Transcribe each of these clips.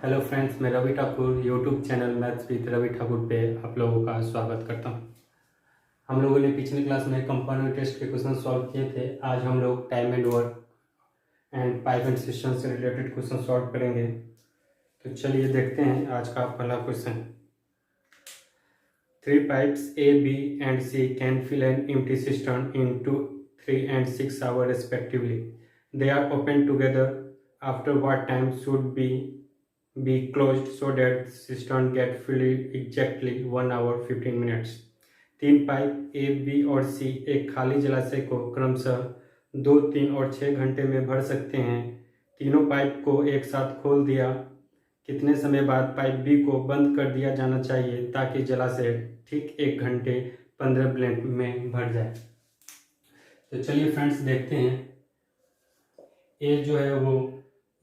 Hello friends, मैं Ravi Thakur YouTube channel maths with Ravi Thakur पे आप लोगों का स्वागत करता हूं। हम लोगों ने पिछली क्लास में कंपाउंड टेस्ट के क्वेश्चन सॉल्व किए थे। आज हम लोग time and work and pipe and system से रिलेटेड क्वेश्चन सॉल्व करेंगे। तो चलिए देखते हैं आज का पहला question. 3 pipes A, B and C can fill an empty cistern in 2, 3 and 6 hours respectively. They are opened together. After what time should be closed so that cistern get filled exactly 1 hour 15 minutes. 3 pipe A, B और C एक खाली जलाशय को क्रमशः 2, 3 और 6 घंटे में भर सकते हैं। तीनों पाइप को एक साथ खोल दिया। कितने समय बाद पाइप बी को बंद कर दिया जाना चाहिए ताकि जलाशय ठीक 1 घंटे 15 मिनट में भर जाए। तो चलिए फ्रेंड्स देखते हैं। ए जो है वो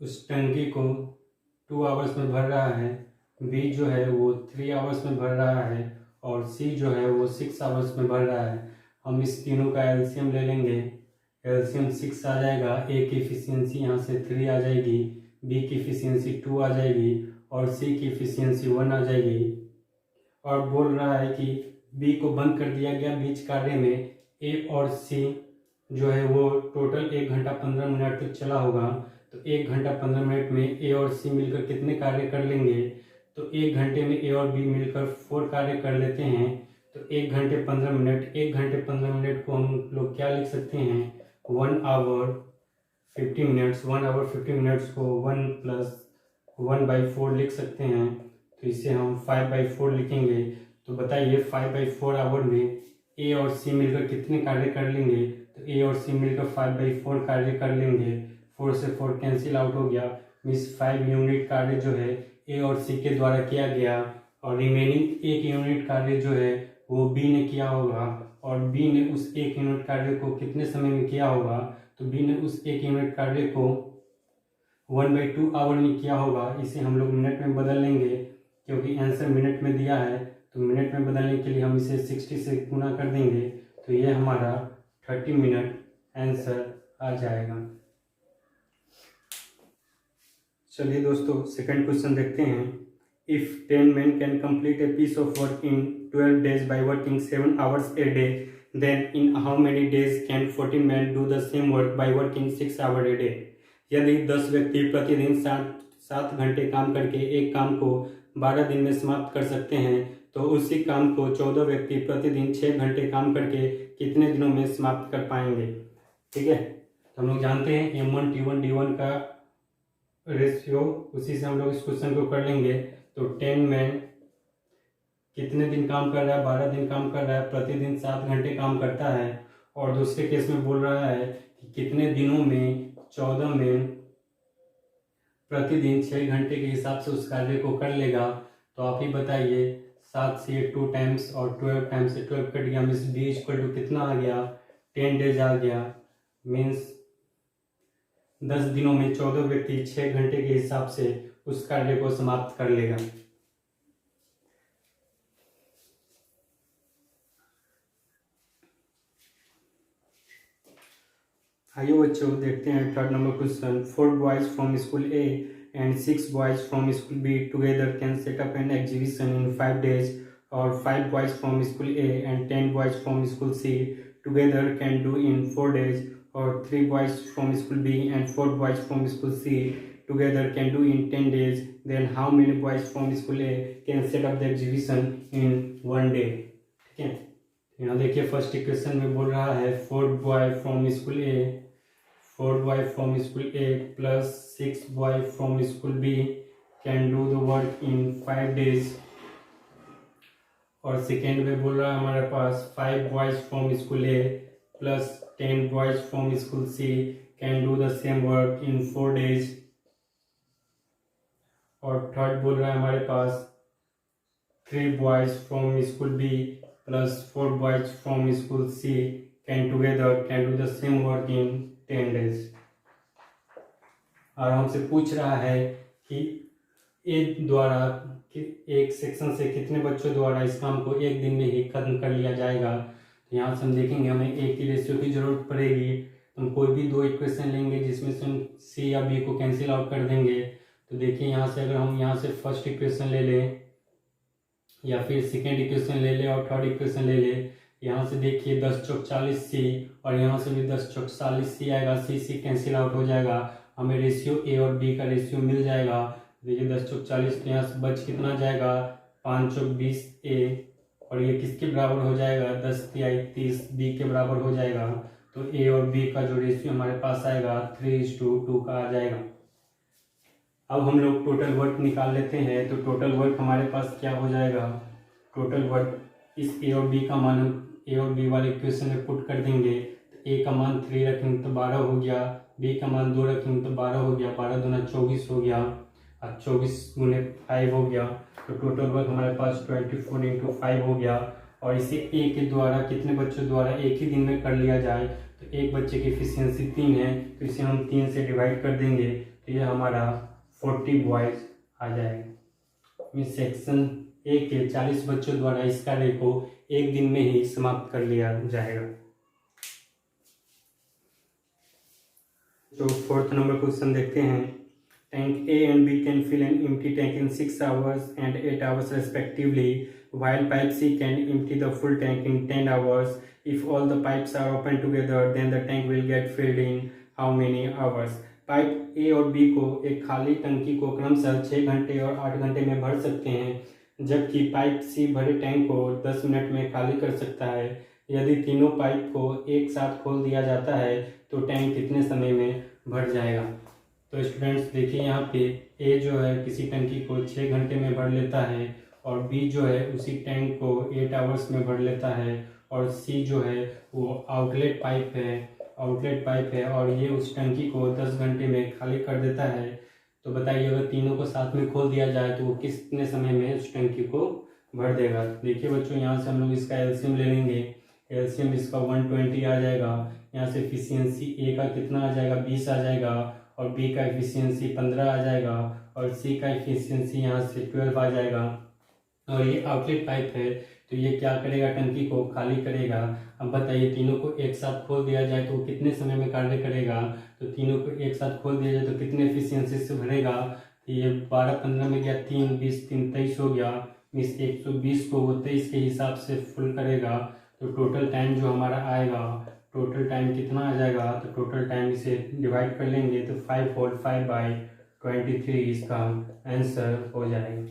उस टंकी को 2 आवर्स में भर रहा है, बी जो है वो 3 आवर्स में भर रहा है और सी जो है वो 6 आवर्स में भर रहा है। हम इस तीनों का एलसीएम ले लेंगे। एलसीएम 6 आ जाएगा, ए की इफिशियंसी यहाँ से 3 आ जाएगी, बी की इफिशियंसी 2 आ जाएगी और सी की इफिशियंसी 1 आ जाएगी। और बोल रहा है कि बी को बंद कर दिया गया बीच कार्य में। ए और सी जो है वो टोटल 1 घंटा 15 मिनट तक चला होगा। तो 1 घंटा 15 मिनट में ए और सी मिलकर कितने कार्य कर लेंगे? तो 1 घंटे में ए और बी मिलकर 4 कार्य कर लेते हैं। तो 1 घंटे 15 मिनट, 1 घंटे 15 मिनट को हम लोग क्या लिख सकते हैं? 1 आवर 50 मिनट्स। 1 आवर 50 मिनट्स को 1 + 1/4 लिख सकते हैं। तो इसे हम 5/4 लिखेंगे। तो बताइए 5/4 आवर में ए और सी मिलकर कितने कार्य कर लेंगे? तो ए और सी मिलकर 5/4 कार्य कर लेंगे। 4 से 4 कैंसिल आउट हो गया, मीन्स 5 यूनिट कार्य जो है ए और सी के द्वारा किया गया और रिमेनिंग 1 यूनिट कार्य जो है वो बी ने किया होगा। और बी ने उस 1 यूनिट कार्य को कितने समय में किया होगा? तो बी ने उस 1 यूनिट कार्य को 1/2 आवर में किया होगा। इसे हम लोग मिनट में बदल लेंगे क्योंकि आंसर मिनट में दिया है। तो मिनट में बदलने के लिए हम इसे 60 से गुना कर देंगे। तो ये हमारा 30 मिनट आंसर आ जाएगा। चलिए दोस्तों सेकंड क्वेश्चन देखते हैं। If 10 men can complete a piece of work in 12 days by working 7 hours a day, then in how many days can 14 men do the same work by working 6 hours a day? यदि 10 व्यक्ति प्रतिदिन 7 घंटे काम करके एक काम को 12 दिन में समाप्त कर सकते हैं, तो उसी काम को 14 व्यक्ति प्रतिदिन 6 घंटे काम करके कितने दिनों में समाप्त कर पाएंगे? ठीक है, तो हम लोग जानते हैं M1 T1 D1 का रेशियो, उसी से हम लोग इस क्वेश्चन को कर लेंगे। तो 10 मैन कितने दिन काम कर रहा है? 12 दिन काम कर रहा है, प्रतिदिन 7 घंटे काम करता है। और दूसरे केस में बोल रहा है कि कितने दिनों में 14 मैन प्रतिदिन 6 घंटे के हिसाब से उस कार्य को कर लेगा। तो आप ही बताइए, 7 से 2 टाइम्स और 12 टाइम्स से 12 कट गया, मीन्स बी इक्वल टू कितना आ गया? 10 डेज आ गया। मीन्स 10 दिनों में 14 व्यक्ति 6 घंटे के हिसाब से उस कार्य को समाप्त कर लेगा। आइए बच्चों देखते हैं third number question. 4 boys from school A and 6 boys from school B together can set up an exhibition in 5 days, और 5 boys from school A and 10 boys from school C together can do in 4 days, और 3 boys from school B and 4 boys from school C together can do in 10 days, then how many boys from school A can set up the exhibition in 1 day? ठीक है, यहाँ देखिए first equation में बोल रहा है 4 boy from school A, 4 boy from school A plus 6 boy from school B can do the work in 5 days, और second में बोल रहा है हमारे पास 5 boys from school A plus 10 boys from school C can do the same work in 4 days, और third बोल रहा है हमारे पास 3 boys from school B plus 4 boys from school C can do the same work in 10 days। और हमसे पूछ रहा है कि एक द्वारा एक सेक्शन से कितने बच्चों द्वारा इस काम को 1 दिन में ही खत्म कर लिया जाएगा। तो यहाँ से हम देखेंगे हमें ए की रेशियो की जरूरत पड़ेगी। तो हम कोई भी 2 इक्वेशन लेंगे जिसमें से हम सी या बी को कैंसिल आउट कर देंगे। तो देखिए यहाँ से अगर हम यहाँ से फर्स्ट इक्वेशन ले लें या फिर सेकेंड इक्वेशन ले लें और थर्ड इक्वेशन ले लें, यहाँ से देखिए 10 चौक 40 सी और यहाँ से भी 10 चौक 40 सी आएगा, सी कैंसिल आउट हो जाएगा, हमें रेशियो ए और बी का रेशियो मिल जाएगा। देखिए 10 चौक 40 तो यहाँ से बच कितना जाएगा 5 चौक 20 ए, और ये किसके बराबर हो जाएगा 10 तिहाई 30 बी के बराबर हो जाएगा। तो ए और बी का जो रेशियो हमारे पास आएगा 3:2 का आ जाएगा। अब हम लोग टोटल वर्क निकाल लेते हैं। तो टोटल वर्क हमारे पास क्या हो जाएगा, टोटल वर्क इस ए और बी का मान ए और बी वाले इक्वेशन में पुट कर देंगे। तो ए का मान 3 रखेंगे तो 12 हो गया, बी का मान 2 रखेंगे तो 12 हो गया, 12 दूना 24 हो गया और 24 गुने 5 हो गया। तो टोटल वर्क हमारे पास 24 इंटू 5 हो गया। और इसे ए के द्वारा कितने बच्चों द्वारा एक ही दिन में कर लिया जाए, तो एक बच्चे की एफिशिएंसी 3 है, तो इसे हम 3 से डिवाइड कर देंगे तो ये हमारा 40 बॉयज आ जाएगा। इस सेक्शन ए के 40 बच्चों द्वारा इस कार्य को एक दिन में ही समाप्त कर लिया जाएगा। तो फोर्थ नंबर क्वेश्चन देखते हैं। Tank A and B can fill an empty tank in 6 hours and 8 hours respectively, while pipe C can empty the full tank in 10 hours. If all the pipes are open together, then the tank will get filled in how many hours? Pipe ए और B को एक खाली टंकी को क्रमशः 6 घंटे और 8 घंटे में भर सकते हैं, जबकि पाइप सी भरे टैंक को 10 मिनट में खाली कर सकता है। यदि तीनों पाइप को एक साथ खोल दिया जाता है तो टैंक कितने समय में भर जाएगा। तो स्टूडेंट्स देखिए यहाँ पे ए जो है किसी टंकी को 6 घंटे में भर लेता है और बी जो है उसी टैंक को 8 आवर्स में भर लेता है, और सी जो है वो आउटलेट पाइप है और ये उस टंकी को 10 घंटे में खाली कर देता है। तो बताइए अगर तीनों को साथ में खोल दिया जाए तो वो कितने समय में उस टंकी को भर देगा। देखिए बच्चों यहाँ से हम लोग इसका एलसीएम ले लेंगे। एलसीएम इसका 120 आ जाएगा। यहाँ से एफिशिएंसी ए का कितना आ जाएगा 20 आ जाएगा, और बी का एफिशिएंसी 15 आ जाएगा, और सी का एफिशिएंसी यहाँ से 12 आ जाएगा। और ये आउटलेट पाइप है तो ये क्या करेगा, टंकी को खाली करेगा। अब बताइए तीनों को एक साथ खोल दिया जाए तो कितने समय में कार्य करेगा। तो तीनों को एक साथ खोल दिया जाए तो कितने एफिशिएंसी से भरेगा। तो ये 12-15 में गया 3, 20, 3, 23 हो गया। इस 120 को वो 23 के हिसाब से फुल करेगा। तो टोटल टाइम जो हमारा आएगा, टोटल टाइम कितना आ जाएगा, तो टोटल टाइम इसे डिवाइड कर लेंगे तो 5/5/23 इसका आंसर हो जाएगा।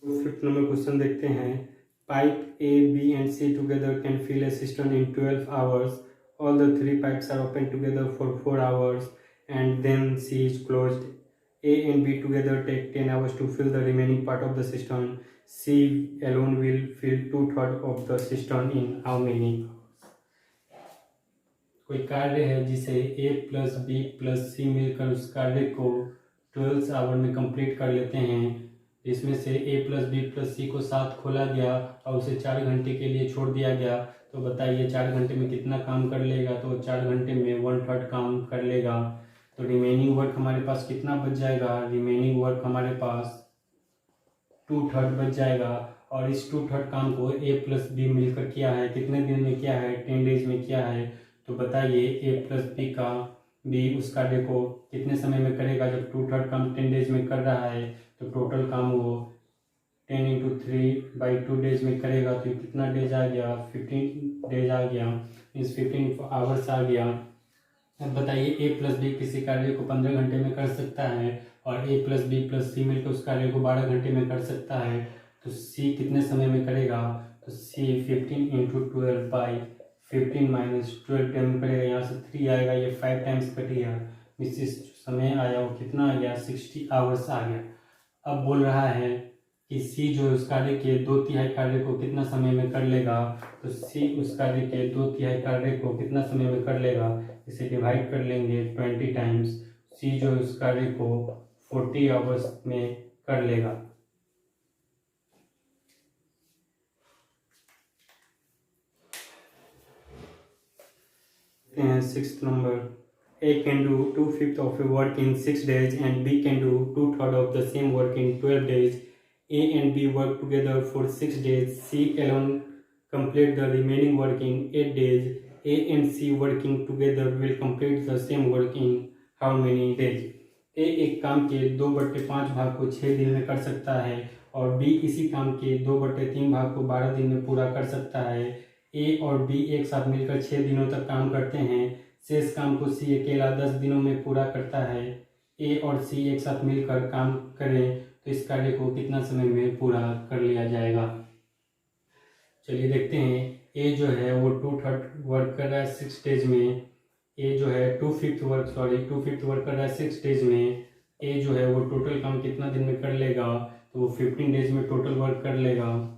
फिफ्थ नंबर क्वेश्चन देखते हैं। Pipe A B and C together can fill a system in 12 hours. All the 3 pipes are open together for 4 hours and then C is closed. A and B together take 10 hours to fill the remaining part of the system. C alone will fill 2/3 of the system in how many hours? कोई कार्य है जिसे A plus B plus C मिलकर उस कार्य को 12 our में complete कर लेते हैं। इसमें से A प्लस बी प्लस सी को साथ खोला गया और उसे 4 घंटे के लिए छोड़ दिया गया। तो बताइए 4 घंटे में कितना काम कर लेगा। तो 4 घंटे में 1/3 काम कर लेगा। तो रिमेनिंग वर्क हमारे पास कितना बच जाएगा, रिमेनिंग वर्क हमारे पास 2/3 बच जाएगा। और इस 2/3 काम को A प्लस बी मिलकर किया है, कितने दिन में किया है, 10 डेज में किया है। तो बताइए A प्लस बी उस कार्य को कितने समय में करेगा। जब 2/3 काम 10 डेज में कर रहा है तो टोटल काम वो 10 × 3/2 डेज में करेगा। तो कितना डेज आ गया, 15 डेज आ गया, मीन्स 15 आवर्स आ गया। अब बताइए A प्लस बी किसी कार्य को 15 घंटे में कर सकता है और A प्लस बी प्लस सी मिलकर उस कार्य को 12 घंटे में कर सकता है। तो C कितने समय में करेगा। तो C 15 × 12/15 - 12 टाइम में करेगा। यहाँ से 3 आएगा, ये 5 टाइम्स कट गया, मीन्स समय आया वो कितना आ गया 60 आवर्स आ गया। अब बोल रहा है कि सी जो उस कार्य के 2/3 कार्य को कितना समय में कर लेगा। तो सी उस कार्य के 2/3 कार्य को कितना समय में कर लेगा, इसे डिवाइड कर लेंगे 20 टाइम्स। सी जो उस कार्य को 40 आवर्स में कर लेगा। Sixth number. A can do 2/5 of a work in 6 days and B can do 2/3 of the same work in 12 days. A and B work together for 6 days. C alone complete the remaining work in 8 days. A and C working together will complete the same work in how many days? A एक काम के 2/5 भाग को 6 दिन में कर सकता है और B इसी काम के 2/3 भाग को 12 दिन में पूरा कर सकता है। A और B एक साथ मिलकर 6 दिनों तक काम करते हैं। शेष काम को C अकेला 10 दिनों में पूरा करता है। A और C एक साथ मिलकर काम करें तो इस कार्य को कितना समय में पूरा कर लिया जाएगा? चलिए देखते हैं। A जो है वो 2/3 वर्क कर रहा है 6 डेज में। A जो है 2/5 वर्क कर रहा है 6 डेज में। A जो है वो टोटल काम कितना दिन में कर लेगा? तो वो 15 डेज में टोटल वर्क कर लेगा।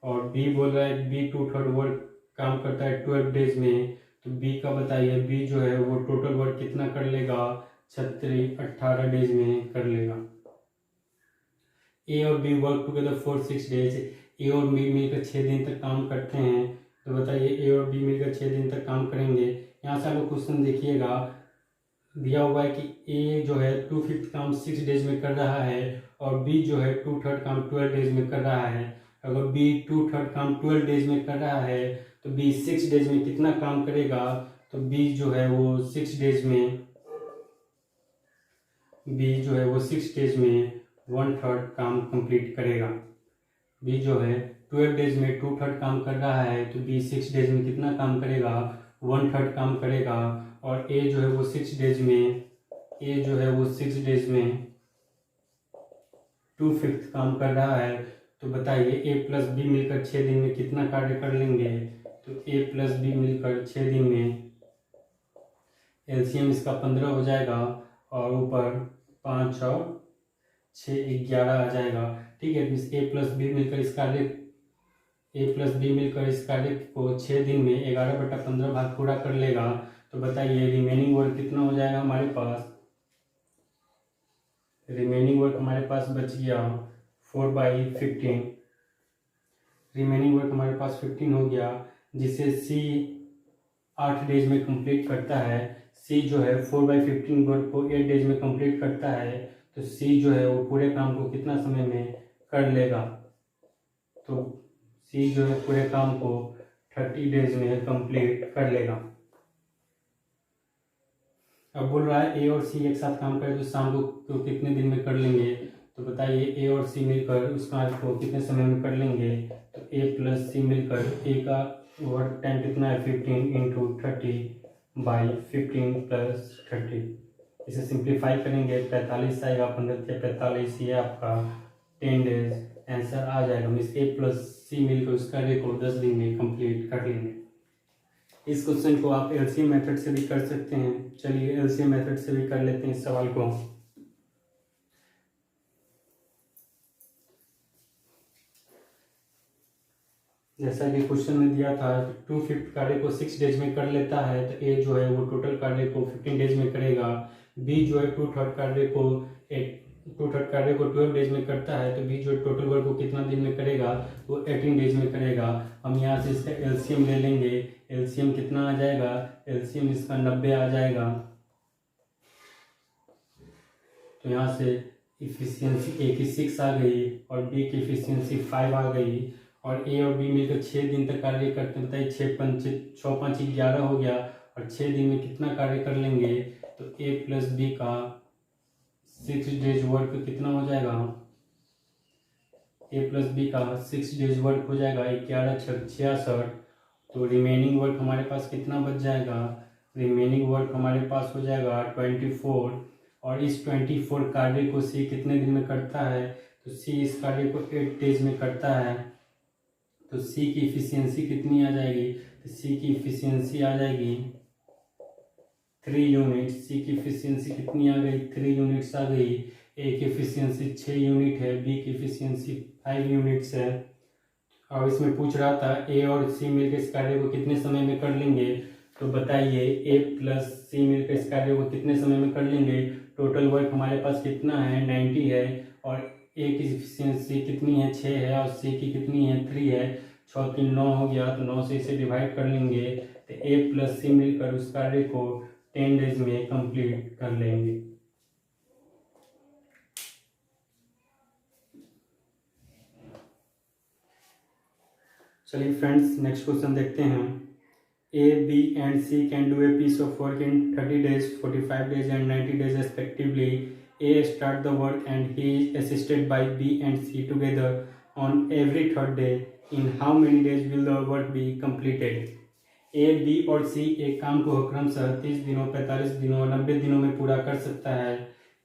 और B बोल रहा है B 2/3 वर्क काम करता है 12 डेज में। तो B का बताइए, B जो है वो टोटल वर्क कितना कर लेगा? 18 डेज में कर लेगा। A और B work together for 6 days. A और B मिलकर 6 दिन तक काम करते हैं। तो बताइए A और B मिलकर 6 दिन तक काम करेंगे। यहाँ से आपको क्वेश्चन देखिएगा, दिया हुआ है कि A जो है 2/5 काम 6 डेज में कर रहा है और B जो है 2/3 काम 12 डेज में कर रहा है। अगर B 2/3 काम 12 डेज में कर रहा है तो B 6 डेज में कितना काम करेगा? तो B जो है वो 6 डेज में 1/3 काम कंप्लीट करेगा। B जो है 12 डेज में 2/3 काम कर रहा है तो B 6 डेज में कितना काम करेगा? 1/3 काम करेगा। और A जो है वो 6 डेज में 2/5 काम कर रहा है। तो बताइए A प्लस B मिलकर 6 दिन में कितना कार्य कर लेंगे? तो A प्लस B मिलकर 6 दिन में एलसीएम इसका 15 हो जाएगा और ऊपर 5 और 6 11 आ जाएगा। ठीक है, A प्लस बी मिलकर इस कार्य को 6 दिन में 11/15 भाग पूरा कर लेगा। तो बताइए रिमेनिंग वर्क कितना हो जाएगा हमारे पास? रिमेनिंग वर्क हमारे पास बच गया 4/15। रिमेनिंग वर्क हमारे पास 15 हो गया, जिसे C 8 डेज में कंप्लीट करता है। C जो है 4/15 वर्क को 8 डेज में कंप्लीट करता है। तो C जो है वो पूरे काम को कितना समय में कर लेगा? तो C जो है पूरे काम को 30 डेज में कंप्लीट कर लेगा। अब बोल रहा है A और C एक साथ काम करें तो शाम को कितने दिन में कर लेंगे? तो बताइए A और C मिलकर उस कार्य को कितने समय में कर लेंगे? तो A प्लस C मिलकर A का वर्क टाइम कितना है? 15 × 30/15 + 30। इसे सिंप्लीफाई करेंगे 45 आएगा, 15 ये आपका 10 डेज आंसर आ जाएगा। मीन्स A प्लस C मिलकर उस कार्य को 10 दिन में कंप्लीट कर लेंगे। इस क्वेश्चन को आप एलसीएम मेथड से भी कर सकते हैं। चलिए एलसीएम मेथड से भी कर लेते हैं इस सवाल को। जैसा कि क्वेश्चन में दिया था 2/5 कार्य को 6 डेज में कर लेता है तो A जो है वो टोटल कार्य को 15 डेज में करेगा। B जो है 2/3 कार्य को 12 डेज में करता है तो B जो टोटल वर्क को कितना दिन में करेगा? वो 18 डेज में करेगा। हम यहाँ से इसका एलसीएम ले लेंगे। एलसीएम कितना आ जाएगा? एलसीएम इसका 90 आ जाएगा। तो यहाँ से इफिशियंसी A की 6 आ गई और B की इफिशियंसी 5 आ गई। और A और B मिलकर 6 दिन तक कार्य करते हैं। बताइए 6 5 11 हो गया और 6 दिन में कितना कार्य कर लेंगे? तो A प्लस B का 6 डेज वर्क कितना हो जाएगा? A प्लस B का 6 डेज वर्क हो जाएगा 11 × 66। तो रिमेनिंग वर्क हमारे पास कितना बच जाएगा? रिमेनिंग वर्क हमारे पास हो जाएगा 24। और इस 24 कार्य को C कितने दिन में करता है? तो C इस कार्य को 8 डेज में करता है। तो C की इफिशियंसी कितनी आ जाएगी? तो C की इफिशियंसी आ जाएगी 3 यूनिट। C की इफिशियंसी कितनी आ गई? 3 यूनिट्स आ गई। A की इफिशियंसी 6 यूनिट है, B की इफिशियंसी 5 यूनिट्स है। और इसमें पूछ रहा था A और C मिलकर इस कार्य को कितने समय में कर लेंगे? तो बताइए A प्लस C मिलकर इस कार्य को कितने समय में कर लेंगे? टोटल वर्क हमारे पास कितना है? 90 है। और A की इफिशियंसी कितनी है? 6 है। और C की कितनी है? 3 है। 6 3 9 हो गया, तो 9 से इसे डिवाइड कर लेंगे तो A प्लस C मिलकर उस कार्य को 10 डेज में कंप्लीट कर लेंगे। चलिए फ्रेंड्स नेक्स्ट क्वेश्चन देखते हैं। A, B, and C can do a piece of work in 30 days, 45 days, and 90 days respectively. A start the work and he is assisted by B and C together on every third day. In how many days will the work be completed? A, B और C एक काम को क्रमशः 30 दिनों, 45 दिनों, 90 दिनों में पूरा कर सकता है।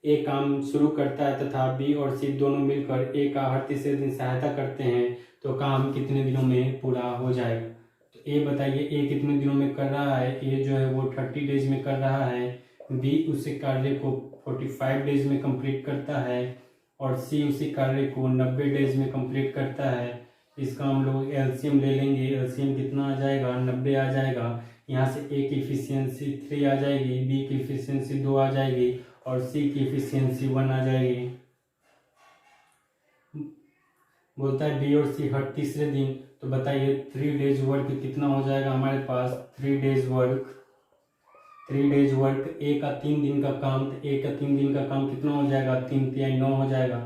ए काम शुरू करता है तथा बी और सी दोनों मिलकर ए का हर तीसरे दिन सहायता करते हैं, तो काम कितने दिनों में पूरा हो जाएगा? तो ए बताइए, ए कितने दिनों में कर रहा है? ए जो है वो 30 डेज में कर रहा है, बी उसी कार्य को 45 डेज में कंप्लीट करता है और सी उसी कार्य को 90 डेज में कंप्लीट करता है। इसका हम लोग एलसीएम ले लेंगे। एलसीएम कितना आ जाएगा? 90 आ जाएगा। यहाँ से ए की इफिशियंसी 3 आ जाएगी, बी की इफिशियंसी 2 आ जाएगी और सी की इफिशियंसी 1 आ जाएगी। बोलता है बी और सी हर तीसरे दिन, तो बताइए 3 डेज वर्क कितना हो जाएगा हमारे पास? 3 डेज वर्क, 3 डेज वर्क, ए का 3 दिन का काम, तो ए का 3 दिन का काम कितना हो जाएगा? 3 3 9 हो जाएगा,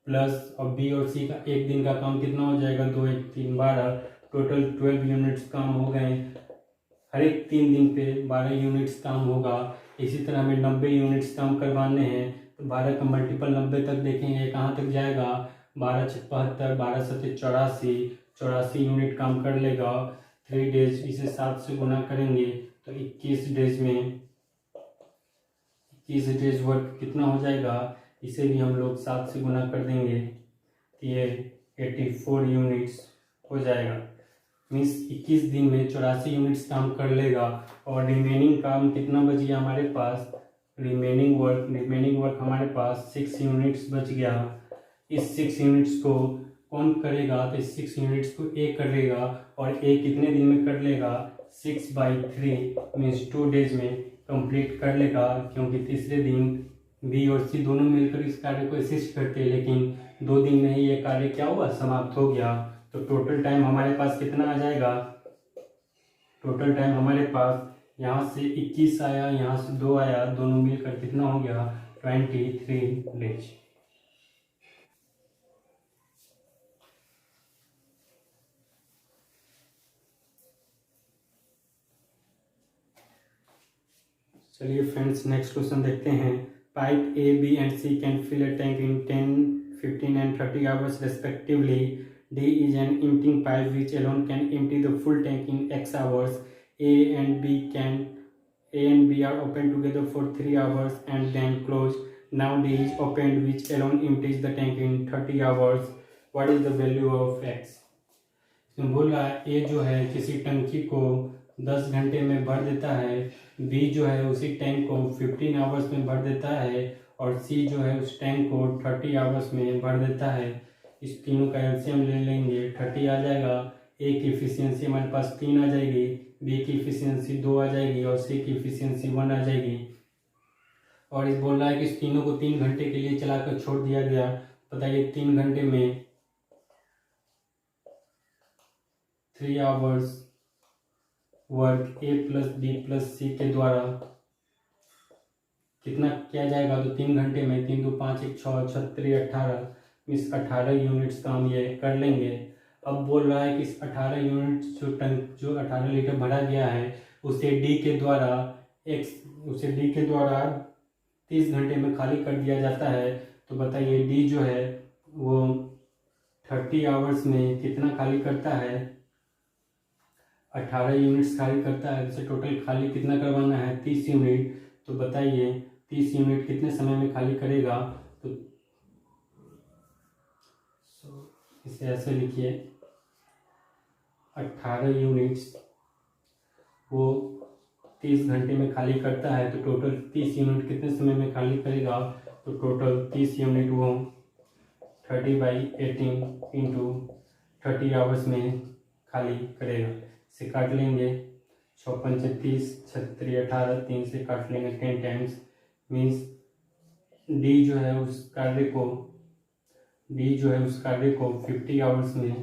प्लस और बी और सी का 1 दिन का काम कितना हो जाएगा? 2 1 3 12, टोटल 12 यूनिट्स काम हो गए। हर एक 3 दिन पे 12 यूनिट्स काम होगा। इसी तरह हमें 90 यूनिट्स काम करवाने हैं, तो 12 का मल्टीपल 90 तक देखेंगे कहाँ तक जाएगा? 12 6 72, 12 7 84, 84 यूनिट काम कर लेगा 3 डेज। इसे 7 से गुना करेंगे तो 21 डेज में 21 डेज वर्क कितना हो जाएगा? इसे भी हम लोग 7 से गुना कर देंगे, ये 84 यूनिट्स हो जाएगा। मीन्स 21 दिन में 84 यूनिट्स काम कर लेगा। और रिमेनिंग काम कितना बच गया हमारे पास? रिमेनिंग वर्क हमारे पास 6 यूनिट्स बच गया। इस 6 यूनिट्स को कौन करेगा? तो इस 6 यूनिट्स को ए करेगा और ए कितने दिन में कर लेगा? 6/3 मीन्स 2 डेज में कंप्लीट कर लेगा, क्योंकि तीसरे दिन बी और सी दोनों मिलकर इस कार्य को असिस्ट करते हैं, लेकिन 2 दिन में ही ये कार्य क्या हुआ? समाप्त हो गया। तो टोटल टाइम हमारे पास कितना आ जाएगा? टोटल टाइम हमारे पास यहाँ से 21 आया, यहाँ से 2 आया, दोनों मिलकर कितना हो गया? 23 डेज। चलिए फ्रेंड्स, नेक्स्ट क्वेश्चन देखते हैं। Pipe A, B and C can fill a tank in 10, 15 and 30 hours respectively. D is an emptying pipe which alone can empty the full tank in X hours. A and B are opened together for 3 hours and then closed. Now D is opened which alone empties the tank in 30 hours. What is the value of X? इसमें बोल रहा है ए जो है किसी टंकी को 10 घंटे में भर देता है, बी जो है उसी टैंक को 15 आवर्स में भर देता है और सी जो है उस टैंक को 30 आवर्स में भर देता है। इस तीनों का एलसीएम ले लेंगे, 30 आ जाएगा। ए की इफिशियंसी हमारे पास 3 आ जाएगी, बी की इफिशियंसी 2 आ जाएगी और सी की इफिशियंसी 1 आ जाएगी। और इस बोल रहा है कि इस तीनों को 3 घंटे के लिए चलाकर छोड़ दिया गया। बताइए 3 घंटे में 3 आवर्स वर्क ए प्लस बी प्लस सी के द्वारा कितना किया जाएगा? तो 3 घंटे में 3 2 5 1 6 36 18 मीन्स 18 यूनिट्स काम ये कर लेंगे। अब बोल रहा है कि इस 18 यूनिट्स जो 18 लीटर भरा गया है उसे डी के द्वारा 30 घंटे में खाली कर दिया जाता है। तो बताइए डी जो है वो 30 आवर्स में कितना खाली करता है? 18 यूनिट्स खाली करता है। जैसे टोटल खाली कितना करवाना है? 30 यूनिट। तो बताइए 30 यूनिट कितने समय में खाली करेगा? तो इसे ऐसे लिखिए, 18 यूनिट्स वो 30 घंटे में खाली करता है, तो टोटल 30 यूनिट कितने समय में खाली करेगा? तो टोटल 30 यूनिट वो 30/18 इंटू 30 आवर्स में खाली करेगा। से काट लेंगे, 6 5 30, 36 18, 3 से काट लेंगे 10 टाइम्स। मीन्स डी जो है उस कार्य को 50 आवर्स में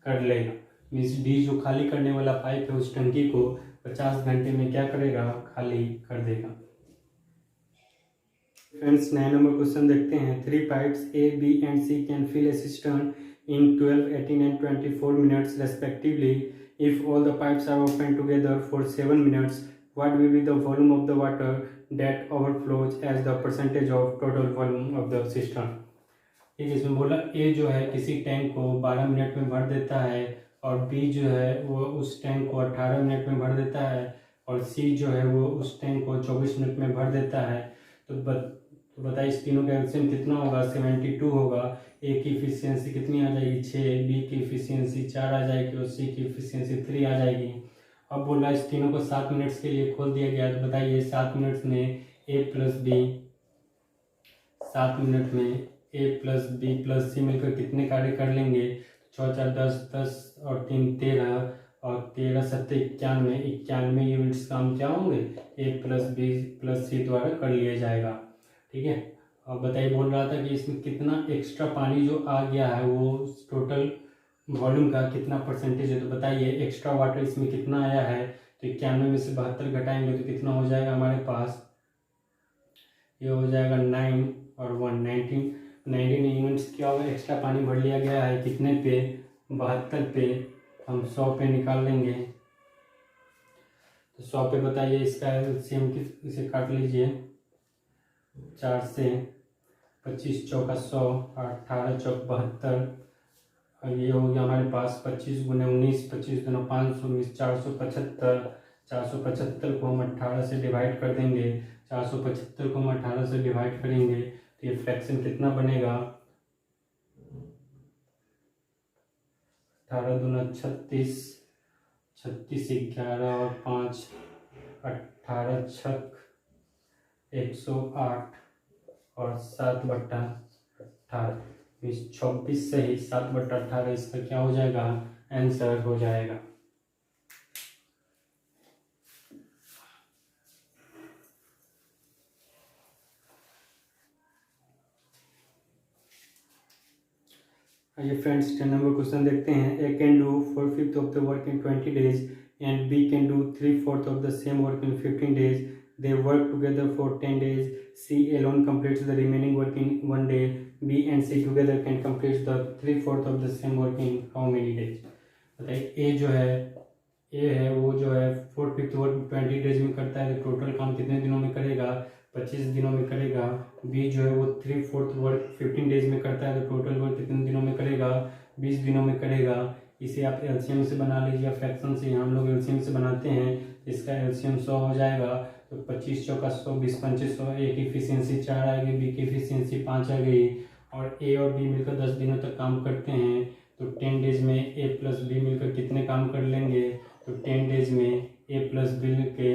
कर लेगा। मीन्स डी जो खाली करने वाला पाइप है उस टंकी को 50 घंटे में क्या करेगा? खाली कर देगा। फ्रेंड्स, 9 नंबर क्वेश्चन देखते हैं। 3 pipes A, B and C can fill a cistern in 12, 18 and 24 minutes respectively. If all the pipes are open together for 7 minutes, what will be the volume of the water that overflows as the percentage of total volume of the cistern? ठीक है, इसमें बोला ए जो है किसी tank को 12 minute में भर देता है और बी जो है वो उस टैंक को 18 मिनट में भर देता है और सी जो है वो उस टैंक को 24 मिनट में भर देता है। तो बताइए इस तीनों का एलसीएम कितना होगा? 72 होगा। ए की इफिशियंसी कितनी आ जाएगी? 6, बी की इफिशियंसी 4 आ जाएगी और सी की इफिशियंसी 3 आ जाएगी। अब बोल रहा है इस तीनों को 7 मिनट्स के लिए खोल दिया गया। तो बताइए 7 मिनट्स में ए प्लस बी 7 मिनट में ए प्लस बी प्लस सी मिलकर कितने कार्य कर लेंगे? 6 4 10 10 और 3 13 और 13 7 91 91 यूनिट्स काम क्या होंगे? ए प्लस बी प्लस सी द्वारा कर लिया जाएगा। ठीक है, और बताइए बोल रहा था कि इसमें कितना एक्स्ट्रा पानी जो आ गया है वो टोटल वॉल्यूम का कितना परसेंटेज है। तो बताइए एक्स्ट्रा वाटर इसमें कितना आया है। तो 91 में से 72 घटाएंगे तो कितना हो जाएगा हमारे पास? ये हो जाएगा 9 और 1 19 यूनिट्स क्या होगा? एक्स्ट्रा पानी भर लिया गया है कितने पे? 72 पे। हम 100 पे निकाल लेंगे तो 100 पे बताइए इसका एलसीएम इसे काट लीजिए 4 से। 25 चौका 100 और 18 चौक 72 और ये हो गया हमारे पास 25 गुने 19 25 गुना 519 475। 475 को हम 18 से डिवाइड कर देंगे। 475 को हम 18 से डिवाइड करेंगे तो ये फ्रैक्शन कितना बनेगा? 18 दूना 36 36 11 और 5 18 छक 108 और 7/18 26 से ही 7/18 इसका क्या हो जाएगा? आंसर हो जाएगा। आइए फ्रेंड्स 10 नंबर क्वेश्चन देखते हैं। A can do 4/5 of the work in 20 days and B can do 3/4 of the same work in 15 days. They work together for 10 days. C alone completes the remaining work in 1 day. B and C together can complete the 3/4 of the same work in how many days? बताइए ए है वो जो है 4/5 work 20 days में करता है तो total काम कितने दिनों में करेगा? 25 दिनों में करेगा। बी जो है वो 3/4 वर्क 15 डेज में करता है तो टोटल वर्क कितने दिनों में करेगा? 20 दिनों में करेगा। इसे आप एलसीएम से बना लीजिए, फ्रैक्शन से हम लोग एलसीएम से बनाते हैं। इसका एलसीएम 100 हो जाएगा तो 25 चौका 100 20 25 100। ए की इफिशियंसी 4 आ गई, बी की इफिशियंसी 5 आ गई और ए और बी मिलकर 10 दिनों तक काम करते हैं तो 10 डेज में ए प्लस बी मिलकर कितने काम कर लेंगे? तो 10 डेज में ए प्लस बी के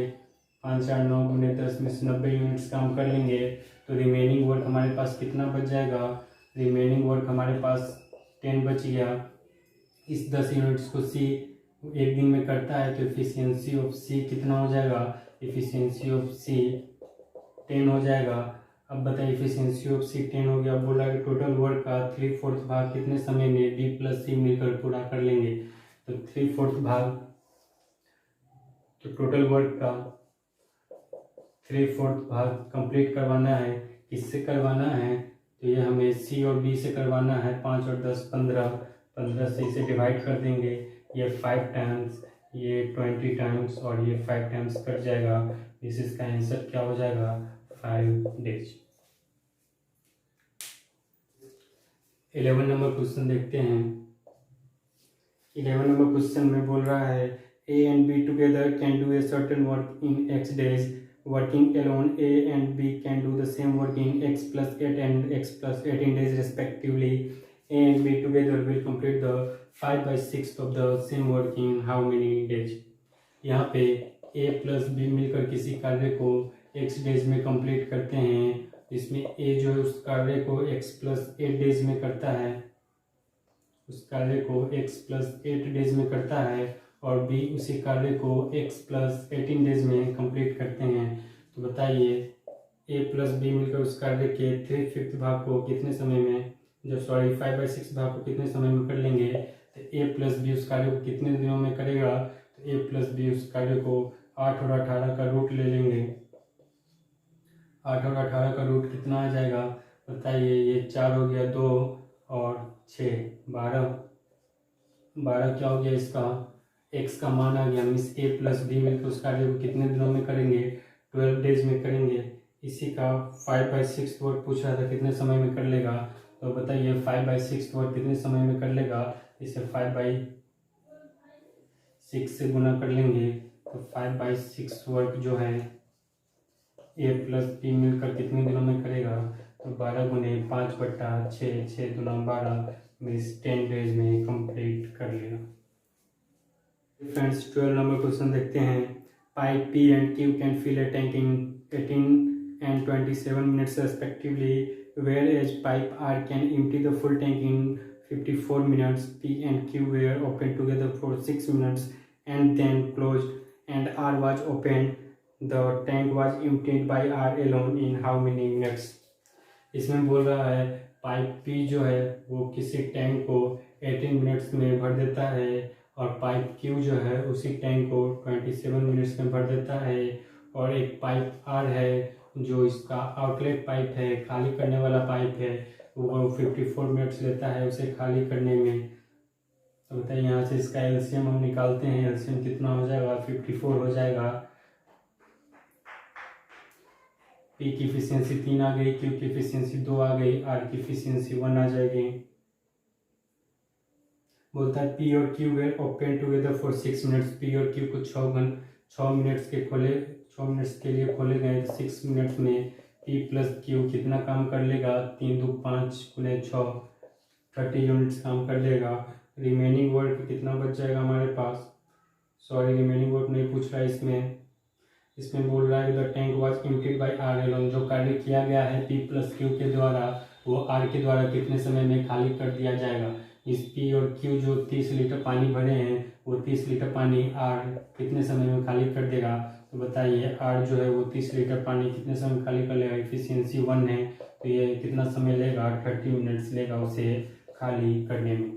5 4 9 गुने 10 में से 90 यूनिट्स काम कर लेंगे तो रिमेनिंग वर्क हमारे पास कितना बच जाएगा? रिमेनिंग वर्क हमारे पास 10 बच गया। इस 10 यूनिट्स को सी एक दिन में करता है तो इफिशियंसी ऑफ सी कितना हो जाएगा? इफिशियंसी ऑफ सी 10 हो जाएगा। अब बताइए इफिशियंसी ऑफ सी 10 हो गया। बोला कि टोटल वर्क का 3/4 भाग कितने समय में बी प्लस सी मिलकर पूरा कर लेंगे। तो 3/4 भाग तो टोटल वर्क का 3/4 भाग कंप्लीट करवाना है। किससे करवाना है? तो ये हमें सी और बी से करवाना है। 5 और 10 15 15 से इसे डिवाइड कर देंगे। ये 5 टाइम्स, ये 20 टाइम्स और ये 5 टाइम्स कट जाएगा। इसका आंसर क्या हो जाएगा? 5 डेज। 11 नंबर क्वेश्चन देखते हैं। 11 नंबर क्वेश्चन में बोल रहा है A and B together can do a certain work in X days. Working alone, A and B can do the same work in X plus 8 and X plus 18 days respectively. A and B together will complete the 5/6 of the same work in how many days? यहाँ पे A plus B मिलकर किसी कार्य को X days में complete करते हैं। इसमें A जो है उस कार्य को X plus 8 डेज में करता है, उस कार्य को X plus 8 डेज में करता है और B उसी कार्य को X plus 18 डेज में कंप्लीट करते हैं। तो बताइए A प्लस B मिलकर उस कार्य के 3/5 भाग को कितने समय में 5/6 भाग को कितने समय में कर लेंगे? तो A प्लस बी उस कार्य को कितने दिनों में करेगा? तो A प्लस बी उस कार्य को 8 और 18 का रूट ले लेंगे। 8 और 18 का रूट कितना आ जाएगा? बताइए। ये 4 हो गया, 2 और 6 12 12 क्या हो गया इसका? x का मान आ गया, मीन्स a प्लस b मिलकर उस कार्य को कितने दिनों में करेंगे, 12 डेज में करेंगे। इसी का 5/6 वर्क पूछ रहा था कितने समय में कर लेगा, तो बताइए 5/6 वर्क कितने समय में कर लेगा। इसे 5/6 से गुना कर लेंगे तो 5/6 वर्क जो है a प्लस b मिलकर कितने दिनों में करेगा, तो 12 गुने 5/6, 6 दूना 12, मीन्स 10 डेज में कंप्लीट कर लेगा। फ्रेंड्स 12 नंबर क्वेश्चन देखते हैं। Pipe P and Q can fill a tank in 18 and 27 minutes respectively, whereas pipe R can empty the full tank in 54 minutes. P and Q were opened together for 6 minutes and then closed, and R was opened. The tank was emptied by R alone in how many minutes? इसमें बोल रहा है pipe P जो है वो किसी tank को 18 minutes में भर देता है, और पाइप Q जो है उसी टैंक को 27 मिनट्स में भर देता है, और एक पाइप R है जो इसका आउटलेट पाइप है, खाली करने वाला पाइप है, वो 54 मिनट्स लेता है उसे खाली करने में। तो बताइए यहाँ से इसका एलसीएम हम निकालते हैं, एलसीएम कितना हो जाएगा, 54 हो जाएगा। P की इफिशियंसी 3 आ गई, Q की इफिशियंसी 2 आ गई, R की इफिशियंसी 1 आ जाएगी। बोलता है P और Q were open together for 6 minutes. P और Q को 6 मिनट्स के लिए खोले गए। 6 मिनट्स में P प्लस Q कितना काम कर लेगा, 3 दो 5 गुने 6, 30 यूनिट्स काम कर लेगा। रिमेनिंग वर्क कितना बच जाएगा हमारे पास, सॉरी रिमेनिंग वर्क नहीं पूछ रहा है इसमें बोल रहा है the tank was emptied by R alone. जो कार्य किया गया है P प्लस Q के द्वारा वो R के द्वारा कितने समय में खाली कर दिया जाएगा। इस P और Q जो 30 लीटर पानी भरे हैं वो 30 लीटर पानी R कितने समय में खाली कर देगा, तो बताइए R जो है वो 30 लीटर पानी कितने समय में खाली कर लेगा। इफिशियंसी 1 है तो ये कितना समय लेगा, 30 मिनट्स लेगा उसे खाली करने में।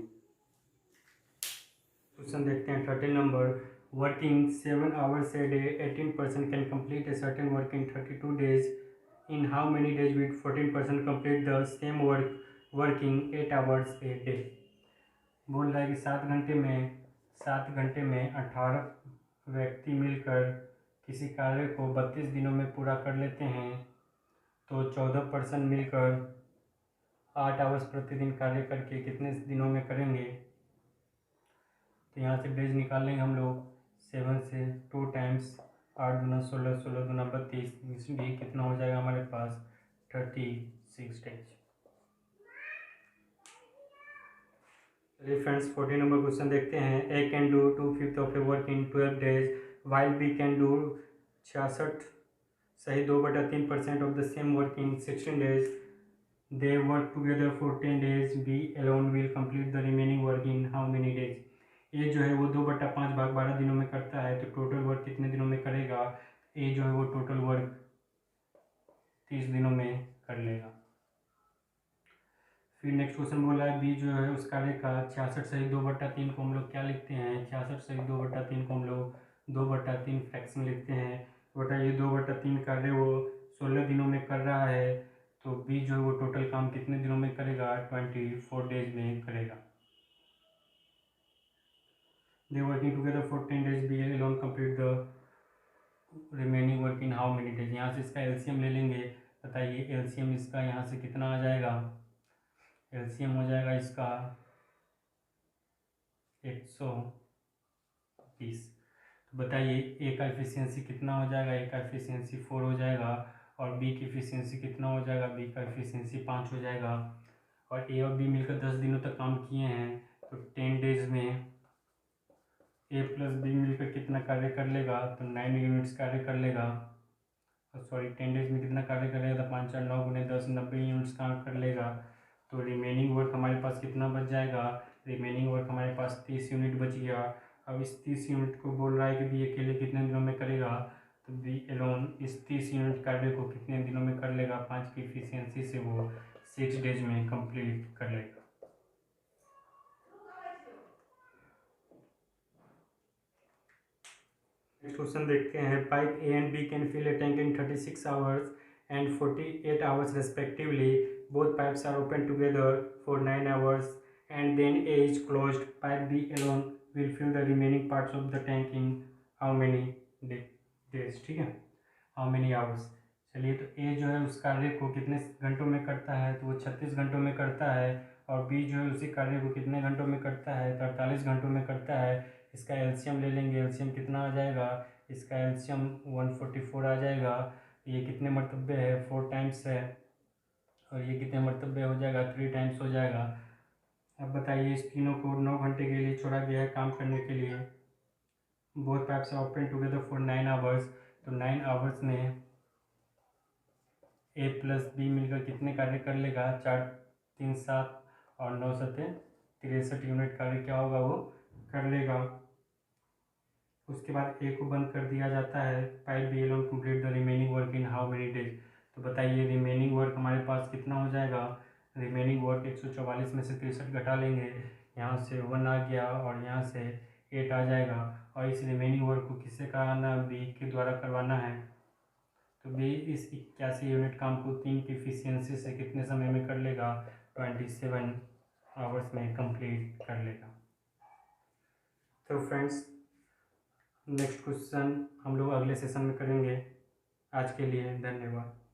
क्वेश्चन देखते हैं 13 number. Working 7 hours a day, 18% can complete a certain work in 32 days. In how many days will 14% complete the same work working 8 hours a day? बोल रहा है कि 7 घंटे में 18 व्यक्ति मिलकर किसी कार्य को 32 दिनों में पूरा कर लेते हैं, तो 14% मिलकर 8 आवर्स प्रतिदिन कार्य करके कितने दिनों में करेंगे। तो यहाँ से डेज निकाल लेंगे हम लोग, 7 से 2 टाइम्स 8 दूना 16, 16 दूना 32, इसलिए कितना हो जाएगा हमारे पास 36 डेज। चलिए फ्रेंड्स 14 नंबर क्वेश्चन देखते हैं। A can do 2/5 of A work in 12 days while B can do 66 सही 2/3% of the same work in 16 days. They work together for 10 days. B alone will complete the remaining work in how many days? ए जो है वो 2/5 भाग 12 दिनों में करता है, तो टोटल वर्क कितने दिनों में करेगा। ए जो है वो टोटल वर्क 30 दिनों में कर लेगा। फिर नेक्स्ट क्वेश्चन बोला है बी जो है उस कार्य का 66 सही 2/3 को हम लोग क्या लिखते हैं, 66 सही 2/3 को हम लोग 2/3 फ्रैक्शन लिखते हैं। बटा ये 2/3 कार्य वो 16 दिनों में कर रहा है, तो बी जो है वो टोटल काम कितने दिनों में करेगा, 24 डेज में करेगा। They working together for 10 days. B alone complete the remaining work in how many days? यहाँ से इसका एलसीएम ले लेंगे। बताइए एलसीएम इसका यहाँ से कितना आ जाएगा, एलसीएम हो जाएगा इसका 120। तो बताइए ए का एफिशिएंसी कितना हो जाएगा, ए का एफिशिएंसी 4 हो जाएगा, और बी की एफिशिएंसी कितना हो जाएगा, बी का एफिशिएंसी 5 हो जाएगा। और ए और बी मिलकर 10 दिनों तक काम किए हैं, तो 10 डेज में ए प्लस बी मिलकर कितना कार्य कर लेगा, तो 9 यूनिट्स कार्य कर लेगा। सॉरी 10 डेज में कितना कार्य कर लेगा, तो 5 4 9 गुने 10 90 यूनिट्स काम कर लेगा। तो रिमेनिंग वर्क हमारे पास कितना बच जाएगा, रिमेनिंग वर्क हमारे पास 30 यूनिट बच गया। अब इस 30 यूनिट को बोल रहा है कि बी अकेले कितने दिनों में करेगा, तो बी एलोन इस 30 यूनिट कार्य को कितने दिनों में कर लेगा, 5 की इफिशियंसी से वो 6 डेज में कंप्लीट कर लेगा। नेक्स्ट क्वेश्चन देखते हैं। Pipe A and B can fill a tank in 36 hours and 48 hours respectively. Both pipes are open together for 9 hours and then A is closed. Pipe B alone will fill the remaining parts of the tank in how many days, ठीक है, how many hours. चलिए, तो ए जो है उस कार्य को कितने घंटों में करता है, तो वो 36 घंटों में करता है। और बी जो है उसी कार्य को कितने घंटों में करता है, तो 48 घंटों में करता है। इसका एलसीएम ले लेंगे, एलसीएम कितना आ जाएगा, इसका एलसीएम 144 आ जाएगा। ये कितने मरतबे है, 4 टाइम्स है, और ये कितने मरतबे हो जाएगा, 3 टाइम्स हो जाएगा। अब बताइए, इस तीनों को 9 घंटे के लिए छोड़ा गया है काम करने के लिए। Both pipes are open together for 9 hours, तो 9 आवर्स में ए प्लस बी मिलकर कितने कार्य कर लेगा, 4 3 7 और 9 7 63 यूनिट कार्य क्या होगा, वो कर लेगा। उसके बाद ए को बंद कर दिया जाता है। Pipe B alone complete the remaining work in how many days. तो बताइए रिमेनिंग वर्क हमारे पास कितना हो जाएगा। रिमेनिंग वर्क 144 में से 63 घटा लेंगे, यहाँ से 1 आ गया और यहाँ से 8 आ जाएगा। और इस रिमेनिंग वर्क को किससे कराना, बी के द्वारा करवाना है। तो बी इस 81 यूनिट काम को 3 की एफिशिएंसी से कितने समय में कर लेगा, 27 आवर्स में कंप्लीट कर लेगा। तो फ्रेंड्स, नेक्स्ट क्वेश्चन हम लोग अगले सेशन में करेंगे। आज के लिए धन्यवाद।